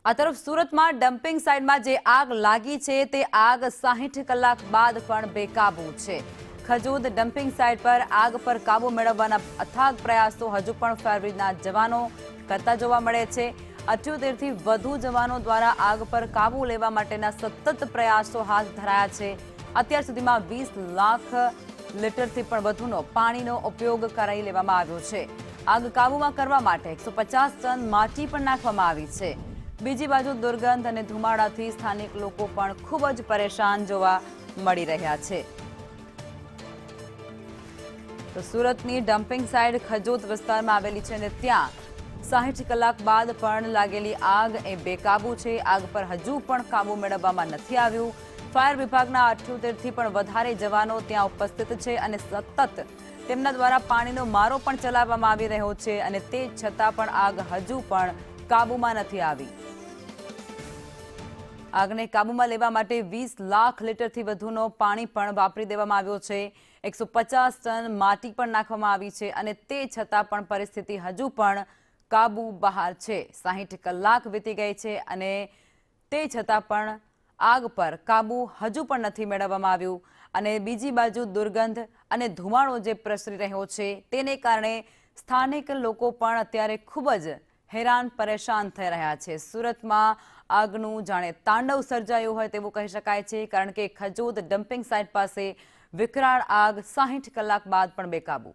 આ તરફ સુરતમાં ડમ્પિંગ સાઇટમાં જે આગ લાગી છે તે આગ 60 કલાક બાદ પણ બેકાબુ છે। ખજૂદ ડમ્પિંગ સાઇટ પર આગ પર કાબુ મેળવવાના અથાગ પ્રયાસો હજુ પણ ફાયર બ્રિગેડના જવાનો કરતા જોવા મળે છે। 78 થી વધુ જવાનો દ્વારા આગ પર કાબુ લેવા માટેના સતત પ્રયાસો હાથ ધરાયા છે। અત્યાર સુધીમાં 20 લાખ લીટરથી પણ વધુનો પાણીનો ઉપયોગ કરી લેવામાં આવ્યો છે। આગ કાબૂમાં કરવા માટે 150 ટન માટી પણ નાખવામાં આવી છે। બીજી બાજુ દુર્ગંધ અને ધુમાડાથી સ્થાનિક લોકો પણ ખૂબ જ પરેશાન જોવા મળી રહ્યા છે। તો સુરતની ડમ્પિંગ સાઇટ ખજૂદ વિસ્તારમાં આવેલી છે અને ત્યાં 60 કલાક બાદ પણ લાગેલી આગ એ બેકાબુ છે। આગ પર હજુ પણ કાબુ મેળવવામાં નથી આવ્યું। ફાયર વિભાગના 78 થી પણ વધારે જવાનો ત્યાં ઉપસ્થિત છે અને સતત તેમના દ્વારા પાણીનો મારો પણ ચલાવવામાં આવી રહ્યો છે અને તે છતાં પણ આગ હજુ પણ કાબૂમાં નથી આવી। આગને કાબૂમાં લેવા માટે 20 લાખ લીટરથી વધુનો પાણી પણ વાપરી દેવામાં આવ્યો છે। 150 ટન માટી પણ નાખવામાં આવી છે અને તે છતાં પણ પરિસ્થિતિ હજુ પણ કાબુ બહાર છે। 60 કલાક વીતી ગઈ છે અને તે છતાં પણ આગ પર કાબુ હજુ પણ નથી મેળવવામાં આવ્યું અને બીજી બાજુ દુર્ગંધ અને ધુમાડો જે પ્રસરી રહ્યો છે તેને કારણે સ્થાનિક લોકો પણ અત્યારે ખૂબ જ હેરાન પરેશાન થઈ રહ્યા છે। સુરતમાં આગનું જાણે તાંડવ સર્જાયું હોય તેવું કહી શકાય છે કારણ કે ખજૂદ ડમ્પિંગ સાઇટ પાસે વિકરાળ આગ 60 કલાક બાદ પણ બેકાબુ।